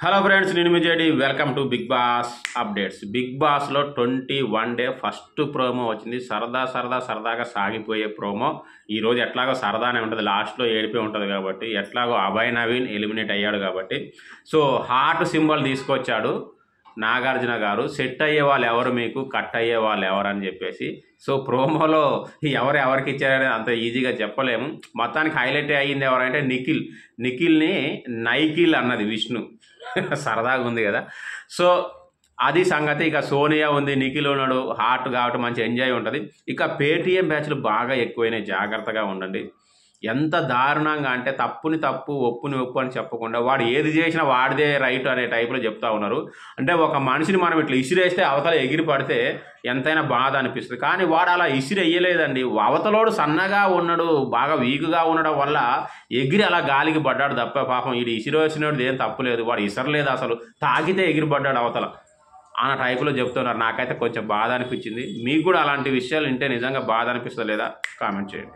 Hello friends, నేను మీ JD. Welcome to Bigg Boss updates. Bigg బాస్లో 21 డే ఫస్ట్ ప్రోమో వచ్చింది. సరదాగా సాగిపోయే ప్రోమో. ఈరోజు ఎట్లాగో సరదానే ఉంటుంది, లాస్ట్లో ఏడిపే ఉంటుంది కాబట్టి, ఎట్లాగో అభయ్ నవీన్ ఎలిమినేట్ అయ్యాడు కాబట్టి, సో హార్ట్ సింబల్ తీసుకొచ్చాడు నాగార్జున గారు. సెట్ అయ్యే వాళ్ళు ఎవరు, మీకు కట్ అయ్యే వాళ్ళు ఎవరు అని చెప్పేసి. సో ప్రోమోలో ఎవరికి ఇచ్చారనేది అంత ఈజీగా చెప్పలేము. మొత్తానికి హైలైట్ అయ్యింది ఎవరంటే నిఖిల్ని నైకిల్ అన్నది విష్ణు. సరదాగా ఉంది కదా. సో అది సంగతి. ఇక సోనియా ఉంది, నిఖిల్ ఉన్నాడు, హార్ట్ కాబట్టి మంచి ఎంజాయ్ ఉంటుంది. ఇక పేటీఎం బ్యాచ్లు బాగా ఎక్కువైనాయి, జాగ్రత్తగా ఉండండి. ఎంత దారుణంగా అంటే తప్పుని తప్పు, ఒప్పుని ఒప్పు అని చెప్పకుండా వాడు ఏది చేసినా వాడిదే రైట్ అనే టైప్లో చెప్తా ఉన్నారు. అంటే ఒక మనిషిని మనం ఇట్లా ఇసిరేస్తే అవతల ఎగిరి పడితే ఎంతైనా బాధ అనిపిస్తుంది. కానీ వాడు అలా ఇసిరి వేయలేదండి. అవతలోడు సన్నగా ఉన్నాడు, బాగా వీకుగా ఉండడం వల్ల ఎగిరి అలా గాలికి పడ్డాడు తప్ప, పాపం వీడు ఇసిరేసినోడు ఏం తప్పులేదు, వాడు ఇసరలేదు, అసలు తాకితే ఎగిరి పడ్డాడు అవతల అన్న టైపులో చెప్తున్నారు. నాకైతే కొంచెం బాధ అనిపించింది. మీకు కూడా అలాంటి విషయాలు వింటే నిజంగా బాధ అనిపిస్తుంది లేదా? కామెంట్ చేయండి.